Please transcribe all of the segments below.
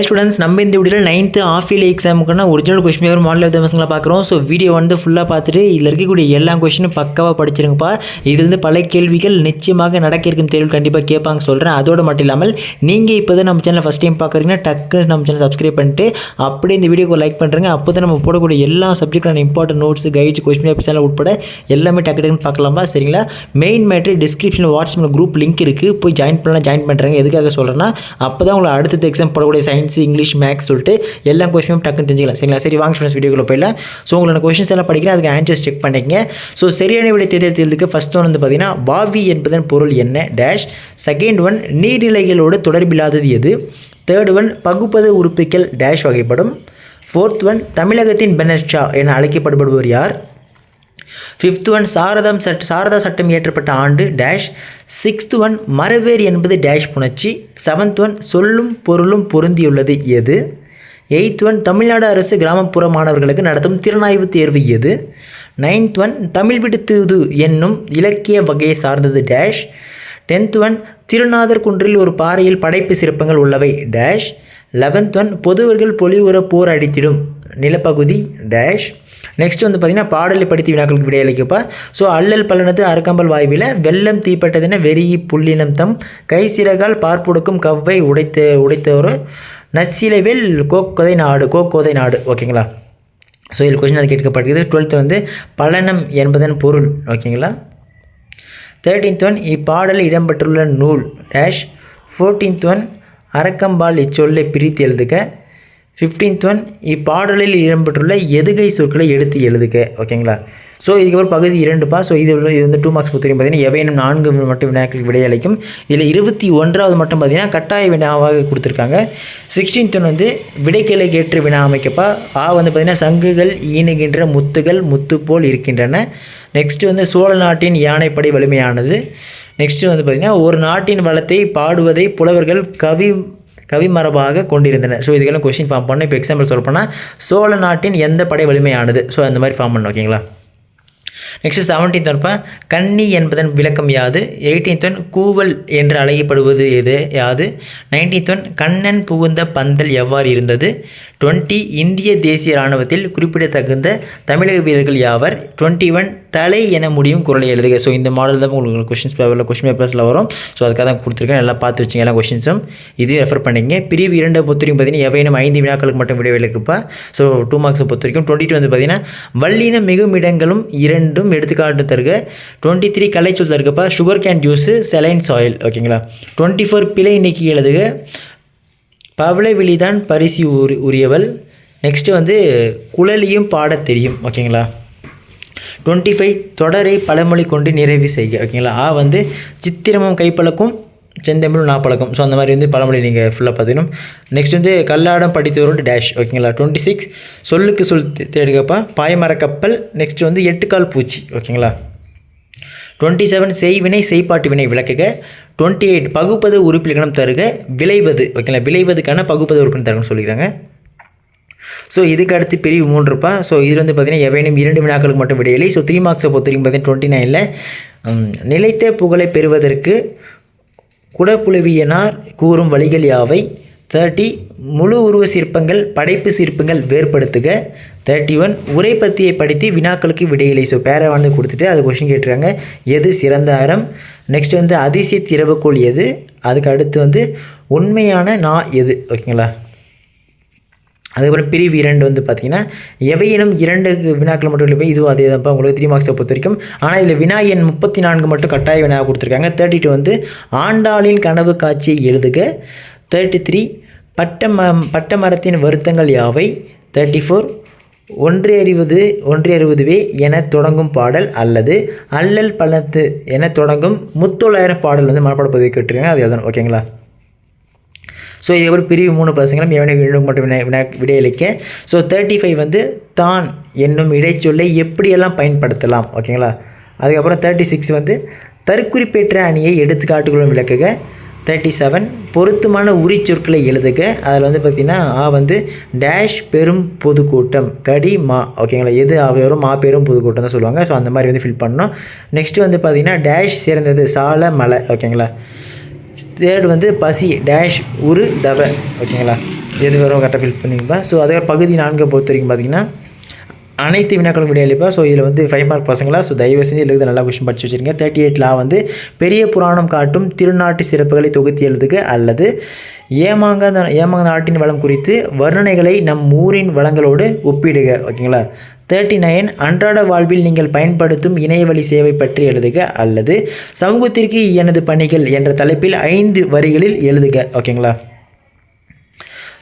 Students நம்ம இந்த வீடியோவில் 9th ஆஃப் இயர்லி எக்ஸாமுக்குன்னா ஒரிஜினல் கொஸ்டின் பேப்பர் மாடல் எக்ஸாம்ஸ்லாம் பார்க்குறோம். ஸோ வீடியோ வந்து ஃபுல்லாக பார்த்துட்டு இதில் இருக்கக்கூடிய எல்லா கொஸ்டினும் பக்காவாக படிச்சிருங்கப்பா. இதுலேருந்து பல கேள்விகள் நிச்சயமாக நடக்க இருக்கும் தேர்வு கண்டிப்பாக கேட்பாங்க சொல்கிறேன். அதோடு மட்டும் இல்லாமல் நீங்கள் இப்போ தான் நம்ம சேனல் ஃபஸ்ட் டைம் பார்க்குறீங்கன்னா டக்குன்னு நம்ம சேனல் சப்ஸ்கிரைப் பண்ணிட்டு அப்படியே இந்த வீடியோக்கு லைக் பண்ணுறேங்க. அப்போ தான் நம்ம போடக்கூடிய எல்லா சப்ஜெக்டான important notes guides question papers எல்லாம் உட்பட எல்லாமே டக்கு டக்குன்னு பார்க்கலாமா? சரிங்களா? மெயின் மேட்ரு டிஸ்கிரிப்ஷனில் வாட்ஸ்அப்பில் குரூப் லிங்க் இருக்குது, போய் ஜாயின் பண்ணுறாங்க. எதுக்காக சொல்கிறேன்னா அப்போ தான் உங்களை அடுத்த எக்ஸாம் போடக்கூடிய சயின்ஸ், இங்கிலீஷ், மேக்ஸ் சொல்லிட்டு எல்லா கொஸ்டினும் டக்குன்னு தெரிஞ்சுக்கலாம். சரிங்களா? சரி வாங்க ஃப்ரெண்ட்ஸ் வீடியோக்குள்ள போயிடலாம். ஸோ உங்களோட கொஸ்டின்ஸ் எல்லாம் படிக்கிறேன், அதுக்கு ஆன்சர்ஸ் செக் பண்ணிக்கங்க. ஸோ சரியான விடை தேர்ந்தெடுத்ததுக்கு ஃபர்ஸ்ட் ஒன் வந்து பார்த்தீங்கன்னா வாவி என்பதன் பொருள் என்ன டேஷ். செகண்ட் ஒன் நீர்நிலைகளோடு தொடர்பில்லாதது எது. தேர்ட் ஒன் பகுப்பது உறுப்புகள் டேஷ் வகைப்படும். ஃபோர்த் ஒன் தமிழகத்தின் பெனர்ஷா என அழைக்கப்படுபவர் யார். ஃபிஃப்த் ஒன் சாரதா சட்டம் இயற்றப்பட்ட ஆண்டு டேஷ். சிக்ஸ்த் ஒன் மரவேர் என்பது டேஷ் புணர்ச்சி. செவன்த் ஒன் சொல்லும் பொருளும் பொருந்தியுள்ளது எது. எயித் ஒன் தமிழ்நாடு அரசு கிராமப்புற மாணவர்களுக்கு நடத்தும் திறனாய்வு தேர்வு எது. நைன்த் ஒன் தமிழ் விடுத்துது என்னும் இலக்கிய வகையை சார்ந்தது டேஷ். டென்த் ஒன் திருநாதர் குன்றில் ஒரு பாறையில் படைப்பு சிற்பங்கள் உள்ளவை டேஷ். 11th ஒன் பொதுவர்கள் பொலிவுற போர் அடித்திடும் நிலப்பகுதி டேஷ். நெக்ஸ்ட் வந்து பார்த்திங்கன்னா பாடலை படித்து வினாக்களுக்கு விடையளிக்கப்பா. ஸோ அல்லல் பலனது அறக்கம்பல் வாய்வில் வெள்ளம் தீப்பட்டதென வெறி புள்ளினம் தம் கை சிறகால் பார்ப்புடுக்கும் கவ்வை உடைத்தோரு நச்சிலைவில் கோக்கோதை நாடு. ஓகேங்களா? ஸோ இதில் கொஸ்டின் அது கேட்கப்படுகிறது. 12th வந்து பலனம் என்பதன் பொருள். ஓகேங்களா? 13th ஒன் இப்பாடலில் இடம்பெற்றுள்ள நூல் டேஷ். 14th ஒன் அறக்கம்பால் இச்சொல்லை பிரித்து எழுதுக. 15th ஒன் இப்பாடலில் இடம்பெற்றுள்ள எதுகை சொற்களை எடுத்து எழுதுக. ஓகேங்களா? ஸோ இதுக்கப்புறம் பகுதி 2பா. ஸோ இது வந்து 2 மார்க்ஸ் பொறுத்தவரைக்கும் பார்த்தீங்கன்னா எவையேனும் 4 மட்டும் வினாக்களுக்கு விடையளிக்கும். இதில் 21வது மட்டும் பார்த்தீங்கன்னா கட்டாய வினாவாக கொடுத்துருக்காங்க. 16th ஒன் வந்து விடைக்கிளைக்கு ஏற்ற வினா அமைக்கப்பா. வந்து பார்த்திங்கன்னா சங்குகள் ஈணுகின்ற முத்துகள் முத்து போல் இருக்கின்றன. நெக்ஸ்ட்டு வந்து சோழ நாட்டின் யானைப்படை வலிமையானது. நெக்ஸ்ட்டு வந்து பார்த்திங்கன்னா ஒரு நாட்டின் வளத்தை பாடுவதை புலவர்கள் கவிமரபாக கொண்டிருந்தனர். ஸோ இதுக்கெல்லாம் கொஸ்டின் ஃபார்ம் பண்ண. இப்போ எக்ஸாம்பிள் சொல்லப்போனால் சோழ நாட்டின் எந்த படை வலிமையானது. ஸோ அந்த மாதிரி ஃபார்ம் பண்ணணும். ஓகேங்களா? நெக்ஸ்ட் 17th ஒன் கன்னி என்பதன் விளக்கம் யாது. 18th ஒன் கூவல் என்று அழைக்கப்படுவது யாது. 19th ஒன் கண்ணன் புகுந்த பந்தல் எவ்வாறு இருந்தது. 20 இந்திய தேசிய இராணுவத்தில் குறிப்பிடத்தகுந்த தமிழக வீரர்கள் யாவர். 21 தலை என முடியும் குரலை எழுதுக. ஸோ இந்த மாடல் தான் உங்களுக்கு கொஸ்டின் பேப்பர்ஸில் வரும். ஸோ அதுக்காக தான் கொடுத்துருக்கேன். நல்லா பார்த்து வச்சுங்க எல்லா கொஸ்டின்ஸும். இதையும் ரெஃபர் பண்ணிங்க. பிரிவு 2 பொறுத்தவரைக்கும் பார்த்தீங்கன்னா எவையினும் 5 வினாக்களுக்கு மட்டும் விடைவிலக்குப்பா. ஸோ 2 மார்க்ஸை பொறுத்த வரைக்கும். 22 வந்து பார்த்தீங்கன்னா வல்லினம் மிகும் இடங்களும் இரண்டும் எடுத்துக்காட்டு தருக. 23 கலைச்சொல் தருகப்பா. Sugar cane juice saline soil. ஓகேங்களா? 24 பிழை நீக்கி எழுதுக. பவள விழிதான் பரிசு உரியவள். நெக்ஸ்ட்டு வந்து குழலியும் பாடத் தெரியும். ஓகேங்களா? 25 தொடரை பழமொழி கொண்டு நிறைவு செய்க. ஓகேங்களா? வந்து சித்திரமும் கைப்பழக்கும் செந்தமிழும் நாப்பழக்கம். ஸோ அந்த மாதிரி வந்து பழமொழி நீங்கள் ஃபுல்லாக பார்த்துக்கணும். நெக்ஸ்ட் வந்து கல்லாடம் படித்தவரோட டேஷ். ஓகேங்களா? 26 சொல்லுக்கு சொல் தேடுகப்பா. பாய்மர கப்பல். நெக்ஸ்ட் வந்து 8 கால் பூச்சி. ஓகேங்களா? 27 செய்வினை செய்பாட்டு வினை விளக்குக. 28 பகுப்பது உறுப்பிலக்கணம் தருக. விளைவது. ஓகேங்களா? விளைவதுக்கான பகுப்பது உறுப்பினர் தருகன்னு சொல்லிக்கிறாங்க. ஸோ இதுக்கு அடுத்து பிரிவு 3பா. ஸோ இதில் வந்து பார்த்திங்கன்னா எவையும் 2 வினாக்களுக்கு மட்டும் விடையில்லை. ஸோ 3 மார்க்ஸை பொறுத்தவரைக்கும் பார்த்தீங்கன்னா 29 நிலைத்த புகழை பெறுவதற்கு குடப்புலவியனார் கூறும் வழிகள் யாவை. 30 முழு உருவ சிற்பங்கள் படைப்பு சிற்பங்கள் வேறுபடுத்துக. 31 உரைப்பத்தியை படித்து வினாக்களுக்கு விடையில்லை. ஸோ பேரை வந்து கொடுத்துட்டு அது கொஸ்டின் கேட்டுருக்காங்க. எது சிறந்த அறம். நெக்ஸ்ட் வந்து அதிசய திறவுகோள் எது. அதுக்கு அடுத்து வந்து உண்மையான நான் எது. ஓகேங்களா? அதுக்கப்புறம் பிரிவு 2 வந்து பார்த்திங்கன்னா எவையினும் 2 வினாக்கள் மட்டும் இல்லை. இதுவும் அதே தான்ப்பா உங்களுக்கு 3 மார்க்ஸை பொறுத்த வரைக்கும். ஆனால் இதில் வினா எண் 34 மட்டும் கட்டாய வினாக கொடுத்துருக்காங்க. 32 வந்து ஆண்டாளின் கனவு காட்சியை எழுதுக. 33 பட்ட மரத்தின் வருத்தங்கள் யாவை. 34 ஒன்றியறிவதுவே என தொடங்கும் பாடல் அல்லது அல்லல் பலத்து என தொடங்கும் முத்தொள்ளாயிரம் பாடல் வந்து மனப்பாட பகுதி கேட்டுருக்காங்க. அது எதனும். ஓகேங்களா? ஸோ இதுக்கப்புறம் பிரிவு 3 பசங்களும் எவனை மட்டும் விடையளிக்க. ஸோ 35 வந்து தான் என்னும் இடைச்சொல்லை எப்படியெல்லாம் பயன்படுத்தலாம். ஓகேங்களா? அதுக்கப்புறம் 36 வந்து தற்குறிப்பேற்ற அணியை எடுத்துக்காட்டுகளும் விளக்குக. 37 பொருத்தமான உரி சொற்களை எழுதுக. அதில் வந்து பார்த்திங்கன்னா வந்து டேஷ் பெரும் பொதுக்கூட்டம் கடி மா. ஓகேங்களா? எது வரும் மா பெரும் பொதுக்கூட்டம் தான் சொல்லுவாங்க. ஸோ அந்த மாதிரி வந்து ஃபில் பண்ணணும். நெக்ஸ்ட்டு வந்து பார்த்திங்கன்னா டேஷ் சிறந்தது சால மலை. ஓகேங்களா? தேர்டு வந்து பசி டேஷ் உரு தவ. ஓகேங்களா? எது வரும் கரெக்டாக ஃபில் பண்ணிங்கப்பா. ஸோ அதே பகுதி 4 பொறுத்த வரைக்கும் பார்த்தீங்கன்னா அனைத்து வினாக்களும் விடையளிப்பா. ஸோ இதில் வந்து 5 மார்க் பசங்களா. ஸோ தயவு செஞ்சு எழுத நல்லா கொஸ்டின் படிச்சு வச்சுருங்க. 38 லா வந்து பெரிய புராணம் காட்டும் திருநாட்டு சிறப்புகளை தொகுத்து எழுதுக அல்லது ஏமாங்க நாட்டின் வளம் குறித்து வர்ணனைகளை நம் ஊரின் வளங்களோடு ஒப்பிடுக. ஓகேங்களா. 39 அன்றாட வாழ்வில் நீங்கள் பயன்படுத்தும் இணையவழி சேவை பற்றி எழுதுக அல்லது சமூகத்திற்கு எனது பணிகள் என்ற தலைப்பில் 5 வரிகளில் எழுதுக. ஓகேங்களா.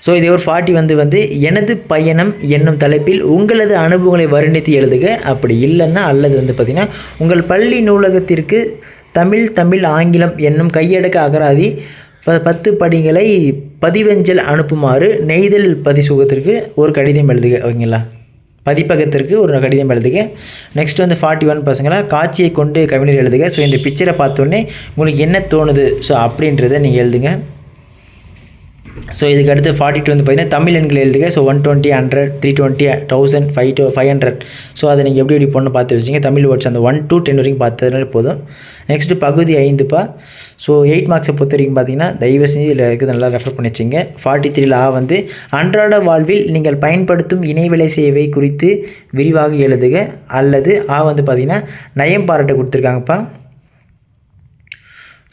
ஸோ இதே ஒரு 40 வந்து எனது பயணம் என்னும் தலைப்பில் உங்களது அனுபவங்களை வர்ணித்து எழுதுக. அப்படி இல்லைன்னா அல்லது வந்து பார்த்திங்கன்னா உங்கள் பள்ளி நூலகத்திற்கு தமிழ் ஆங்கிலம் என்னும் கையடக்க அகராதி 10 படிகளை பதிவஞ்சல் அனுப்புமாறு நெய்தல் பதிசுகத்திற்கு ஒரு கடிதம் எழுதுக. ஓகேங்களா. பதிப்பகத்திற்கு ஒரு கடிதம் எழுதுக. நெக்ஸ்ட் வந்து 41 பசங்களா காட்சியை கொண்டு கவிஞர் எழுதுக. ஸோ இந்த பிக்சரை பார்த்தோன்னே உங்களுக்கு என்ன தோணுது ஸோ அப்படின்றத நீங்கள் எழுதுங்க. ஸோ இதுக்கு அடுத்து 42 வந்து பார்த்திங்கன்னா தமிழ் எண்கள் எழுதுக. ஸோ 120, 100, 320, 1000, 500. ஸோ அதை நீங்கள் எப்படி போடணும் பார்த்து வச்சுங்க. தமிழ் வேர்ட்ஸ் அந்த 1 to 10 வரைக்கும் பார்த்ததுனால போதும். நெக்ஸ்ட்டு பகுதி 5பா. ஸோ 8 மார்க்ஸை பொறுத்த வரைக்கும் பார்த்தீங்கன்னா தயவு செஞ்சு இதில் இருக்குது நல்லா ரெஃபர் பண்ணி வச்சுங்க. 43 லா வந்து அன்றாட வாழ்வில் நீங்கள் பயன்படுத்தும் இணையவழி சேவை குறித்து விரிவாக எழுதுக அல்லது வந்து பார்த்திங்கன்னா நயம் பாராட்ட கொடுத்துருக்காங்கப்பா.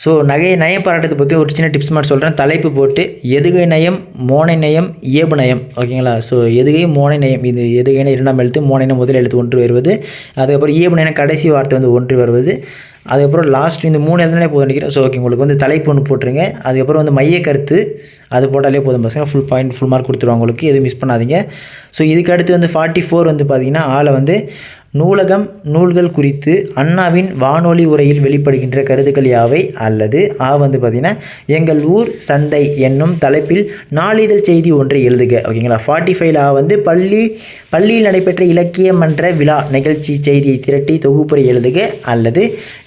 ஸோ நயம் பாராட்டத்தை பற்றி ஒரு சின்ன டிப்ஸ் மாதிரி சொல்கிறேன். தலைப்பு போட்டு எதுகை நயம், மோனை நயம், இயல்பு நயம். ஓகேங்களா. ஸோ எதுகை மோனை நயம், இது எதுகைனா 2ஆம் எழுத்து, மோனைனா முதல் எழுத்து 1 வருவது. அதுக்கப்புறம் இயல்பு நயம் கடைசி வார்த்தை வந்து 1 வருவது. அதுக்கப்புறம் லாஸ்ட் இந்த 3 எழுதுனாலே போதும் நினைக்கிறேன். ஸோ ஓகே உங்களுக்கு வந்து தலைப்பு ஒன்று போட்டுருங்க. அதுக்கப்புறம் வந்து மைய கருத்து அது போட்டாலே போதும் பசங்க. ஃபுல் மார்க் கொடுத்துருவாங்க உங்களுக்கு. எதுவும் மிஸ் பண்ணாதீங்க. ஸோ இதுக்கு அடுத்து வந்து 44 வந்து பார்த்திங்கன்னா ஆளை வந்து நூலகம் நூல்கள் குறித்து அண்ணாவின் வானொலி உரையில் வெளிப்படுகின்ற கருத்துக்கள் யாவை அல்லது வந்து பார்த்திங்கன்னா எங்கள் ஊர் சந்தை என்னும் தலைப்பில் நாளிதழ் செய்தி ஒன்றை எழுதுக. ஓகேங்களா. 45 வந்து பள்ளியில் நடைபெற்ற இலக்கிய மன்ற விழா நிகழ்ச்சி செய்தியை திரட்டி தொகுப்புரை எழுதுக அல்லது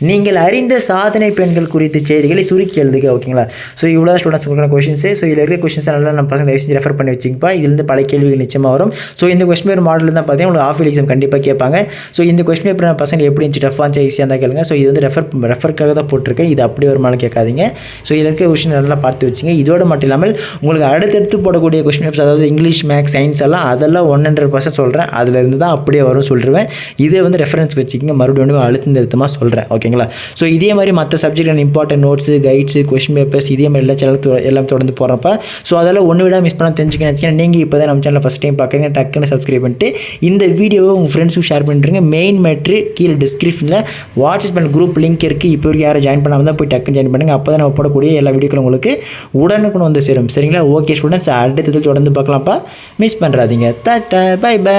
நீங்கள் அறிந்த சாதனை பெண்கள் குறித்து செய்திகளை சுருக்கி எழுதுக. ஓகேங்களா. ஸோ இவ்வளோ ஸ்டூடெண்ட்ஸ்க்கான கொஷின்ஸு. ஸோ இதில் இருக்க கொஷின்ஸ் நல்லா நம்ம பசங்க தயவு செஞ்சு ரெஃபர் பண்ணி வச்சுங்கப்பா. இதுலேருந்து பல கேள்விகள் நிச்சயமாக வரும். ஸோ இந்த கொஸ்டின் பேப்பர் மாடல் தான் பார்த்தீங்கன்னா உங்களுக்கு ஆஃப் எக்ஸாம் கண்டிப்பாக கேட்பாங்க. ஸோ இந்த கொஸ்டின் பேப்பர் நான் பசங்க எப்படி இருந்துச்சு டஃபாக இருந்துச்சு ஈஸியாக இருந்தால் கேளுங்க. ஸோ இது வந்து ரெஃபருக்காக தான் போட்டிருக்கேன். இது அப்படியே ஒரு மாதிரி கேட்காதீங்க. ஸோ இதில் இருக்க கொஸ்டின் நல்லா பார்த்து வச்சுங்க. இதோடு மட்டும் இல்லாமல் உங்களுக்கு அடுத்தடுத்து போடக்கூடிய கொஸ்டின் பேப்பர்ஸ் அதாவது இங்கிலீஷ், மேக்ஸ், சயின்ஸ் எல்லாம் அதெல்லாம் 100% சொல்கிறேன். அதிலிருந்து தான் அப்படியே வரும் சொல்லிடுவேன். இதே வந்து ரெஃபரன்ஸ் வச்சுக்கிங்க. மறுபடியும் அழுத்தம் திருத்தமாக சொல்கிறேன். ஓகேங்களா. ஸோ இதே மாதிரி மற்ற subject important notes, guides, question papers இதே மாதிரி எல்லாம் தொடர்ந்து போகிறப்ப ஸோ அதெல்லாம் ஒன்று விட மிஸ் பண்ண தெரிஞ்சுக்கணும். நீங்கள் இப்போ தான் நம்ம சேனலில் ஃபஸ்ட் டைம் பார்க்குறீங்க டக்குன்னு சப்ஸ்கிரைப் பண்ணிட்டு இந்த வீடியோவை உங்கள் ஃப்ரெண்ட்ஸுக்கு ஷேர் பண்ணுறீங்க. மெயின் மேட்ரு கீழே டிஸ்கிரிப்ஷனில் வாட்ஸ்அப் பண்ண குரூப் லிங்க் இருக்குது. இப்போ வரைக்கும் யாரும் ஜாயின் பண்ணாமல் தான் போய் டக்குன்னு ஜாயின் பண்ணுங்கள். அப்போ தான் நம்ம போடக்கூடிய எல்லா வீடியோக்களும் உங்களுக்கு உடனுக்குன்னு வந்து சேரும். சரிங்களா. ஓகே ஸ்டூடெண்ட்ஸ் அடுத்தது தொடர்ந்து பார்க்கலாம்ப்பா. மிஸ் பண்ணுறாதீங்க. Tata bye by.